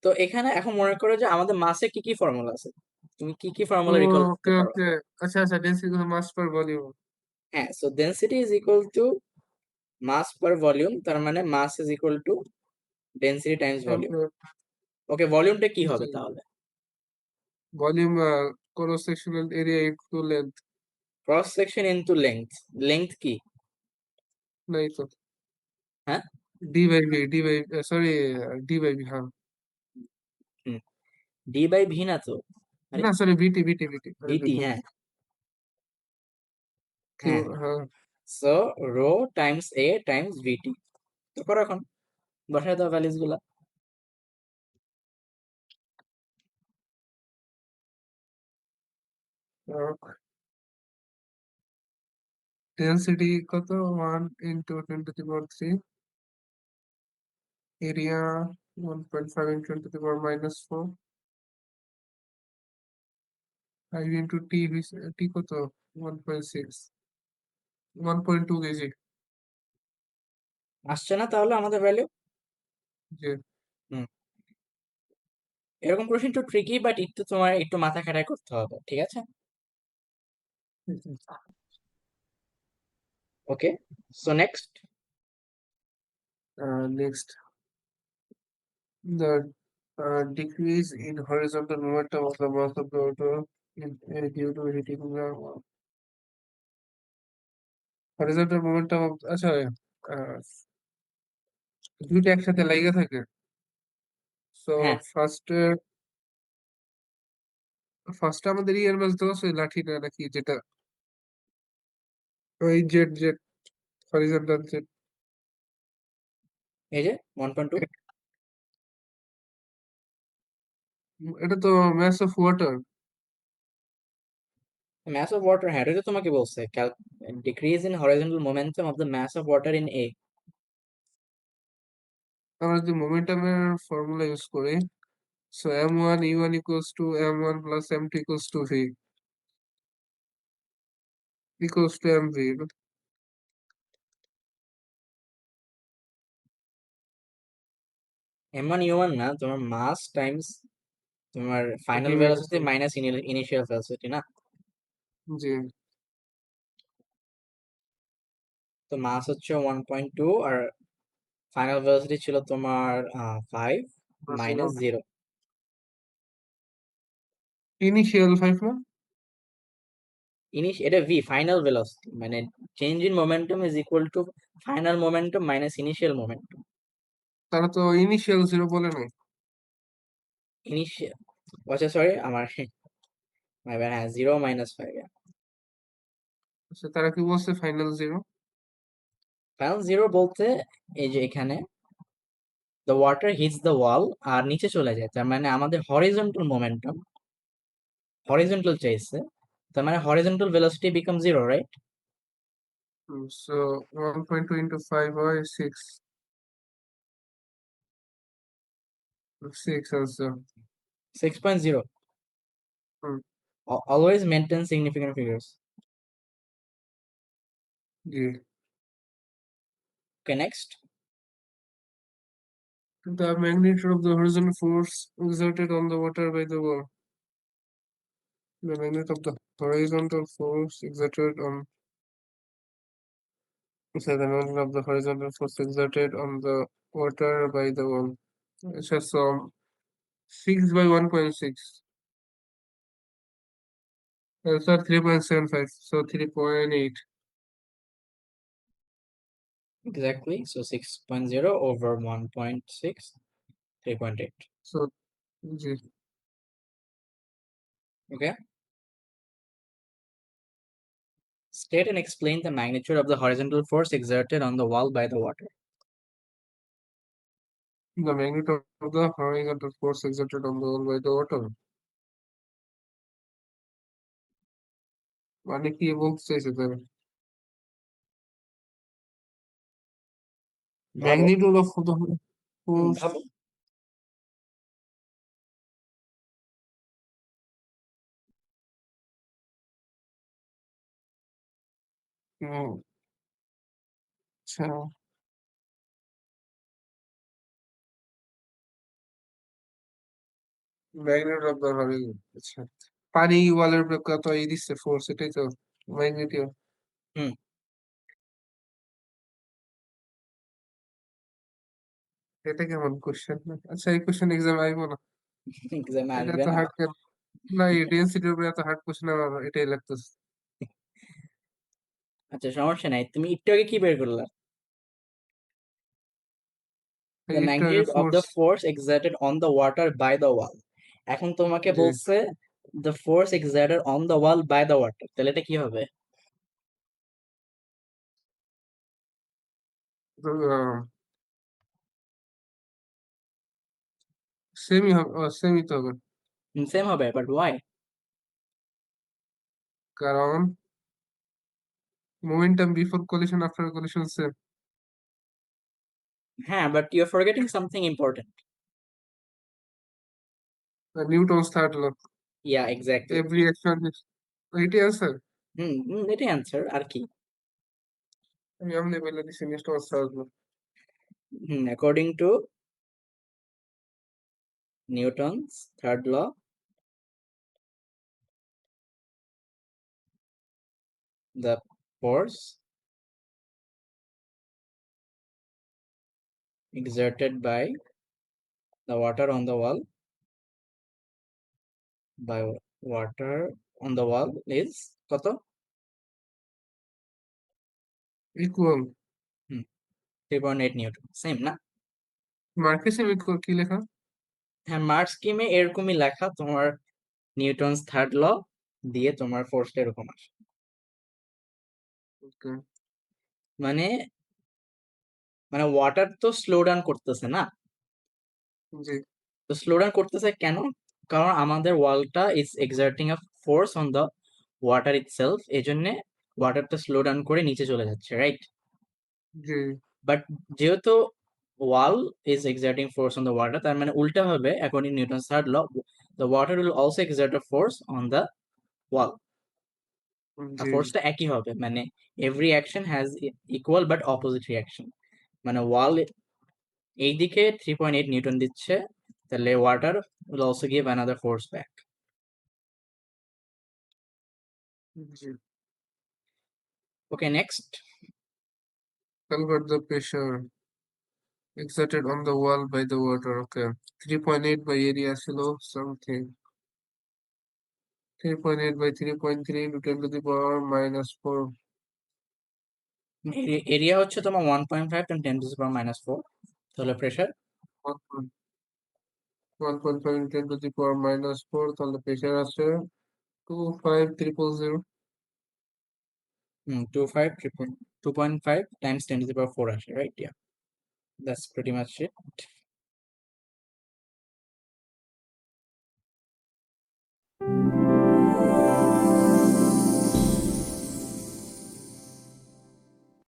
তো এখানে এখন মনে করো যে আমাদের মাসে কি কি ফর্মুলা আছে, তুমি কি কি ফর্মুলা রিকল করতে ওকে পারো? ওকে। আচ্ছা আচ্ছা, ডেন্সিটি মাস পার ভলিউম। হ্যাঁ, so density is equal to mass per volume, তার মানে mass is equal to density times volume. Okay. Okay, ভলিউমটা কি জি, হবে তাহলে? Volume cross sectional area into length. Cross section into length. Length কি? নাই তো। হ্যাঁ। D by V, D by, sorry, D by V, হ্যাঁ। হুম, ডি বাই ভি না তো। আরে, না সরি, ভিটি ভিটি ভিটি, আরে ভিটি, ভুল। হ্যাঁ। কি, হ্যাঁ, হ্যাঁ। সো রো টাইমস এ টাইমস ভিটি। তো করো এখন, বসায় দাও ভ্যালুস গুলা। ডেন্সিটি কত? 1 × 10⁻³ এরিয়া 1.5 × 10⁻⁻⁴। 5 × টি, টি কত? 1.6, 1.2 কেজি। আসছে না তাহলে আমাদের ভ্যালু? জি। হুম, এরকম প্রশ্ন একটু ট্রিকি, বাট একটু তোমার একটু মাথা খাটাই করতে হবে, ঠিক আছে? Okay, so next. Next, the decrease in horizontal momentum of the mass of the water in due to heating the horizontal momentum of, আচ্ছা, আহ, দুইটা একসাথে লেগে থাকে। সো হ্যাঁ, ফার্স্টে ফার্স্টে আমাদের ইয়ার ম্যাচ দেওয়া আছে লাঠিটা নাকি, যেটা ওই জেড জেড, হরিজন্টাল জেড। এই যে 1.2 এটা তো mass of water. mass of water, হ্যাঁ, এটা তো তোমাকে বলছে decrease in horizontal momentum of the mass of water in A. আমরা যদি মোমেন্টামের ফর্মুলা ইউজ করি, so m1 equals to m1 + m2 equals to v equals to mv। m1 u1 না, তোমার মাস টাইমস তোমার final v velocity minus initial velocity না। জি। তো মাস হচ্ছে 1.2, আর final velocity ছিল তোমার 5 মাইনাস 0। ইনিশিয়াল 5 না? এটা ভি ফাইনাল ভেলোসিটি, মানে change in momentum is equal two final momentum minus initial momentum. তারা তো ইনিশিয়াল 0 বলে নাই। ইনিশিয়াল, আচ্ছা সরি আমার মাই ব্যাড, হ্যাঁ 0 - 5। আচ্ছা, তারা কি বলছে ফাইনাল 0? ফাইনাল জিরো বলতে এই যে এখানে the water hits the wall আর নিচে চলে যায়, তার মানে আমাদের হরিজন্টাল মোমেন্টাম, হরিজন্টাল চাইছে, তার মানে horizontal velocity become zero, right? So 1.2 × 5 হয় 6, 6 answer. 6.0। Hmm, always maintain significant figures. G. Okay, next. The magnitude of the horizontal force exerted on the water by the wall. The magnitude of the horizontal force exerted on, say, the magnitude of the horizontal force exerted on the water by the wall. It's just 6 by 1.6. Answer 3.75. So 3.8. Exactly, so 6.0 over 1.6, 3.8. So, G. Okay, state and explain the magnitude of the horizontal force exerted on the wall by the water. The magnitude of the horizontal force exerted on the wall by the water. মানে কি বলতে চাইছে তারা? ভাবো, Magnitude of the force. ভাবো। আচ্ছা, magnet of the Horizon. আচ্ছা, পানি ওয়ালের উপরে কত দিচ্ছে ফোর্স, এটাই তো ম্যাগনেটীয়। হুম। এটা কেমন কোশ্চেন? আচ্ছা, এই কোশ্চেন এক্সাম আইবো না। এক্সামে এটা আসবে তো না। হার্ড কেন? না, এই ডেন্সিটির উপরে এত হার্ড কোশ্চেন আমার এটাই লাগতেছে। আচ্ছা, সমস্যা নাই, তুমি একটু আগে কি বের করলা? এই দ্য একটু আগে magnitude of force. The force exerted on the water by the wall. এখন তোমাকে জি। বলছে the force exerted on the wall by the water, তাহলে এটা কি হবে? সেমি হবে, সেমি তো হবে। সেম হবে, বাট ওয়াই? কারণ momentum before collision after collision same. হ্যাঁ, but you are forgetting something important. Newton's third law. Yeah, exactly. Every action, এটাই আনসার। হুম হুম, এটাই অ্যান্সার, আর কি? আমি আমনে বলে দিছি নিউটনস থার্ড ল। হুম, according to Newton's third law, the force exerted by the water on the wall by water on the wall is কত? ইকুয়াল। হুম, 3.8 নিউটন, সেম না? মার্কেসের ইকুয়াল কি লেখা? হ্যাঁ, মার্কস স্কিমে এরকমই লেখা, তোমার নিউটনস থার্ড ল দিয়ে তোমার ফোর্সটা এরকম আসে। ওকে। মানে মানে ওয়াটার তো স্লো ডাউন করতেছে না? জি তো স্লো ডাউন করতেছে কেন? কারণ আমাদের ওয়ালটা is exerting a force on the water itself, এজন্য ওয়াটারটা স্লো ডাউন করে নিচে চলে যাচ্ছে, রাইট? জি বাট যেহেতু wall is exerting force on the water, তার মানে উল্টা হবে, according Newton's third law, the water will also exert a force on the wall. আর জি ফোর্সটা একই হবে, মানে every action has equal but opposite reaction. মানে ওয়াল এইদিকে 3.8 নিউটন দিচ্ছে, তাহলে water will also give another force back. জি। Okay, next. Calculate the pressure exerted on the wall by the water. Okay. 3.8 by area ছিল something. 3.8 by 3.3 into 10 to the power minus 4. Area হচ্ছে তোমার 1.5 × 10⁻⁻⁴, তাহলে pressure 1.5 into 10 to the power minus 4, তাহলে pressure আছে 25300। 2.5 times 10⁻⁴ আসে, right? Yeah, that's pretty much it.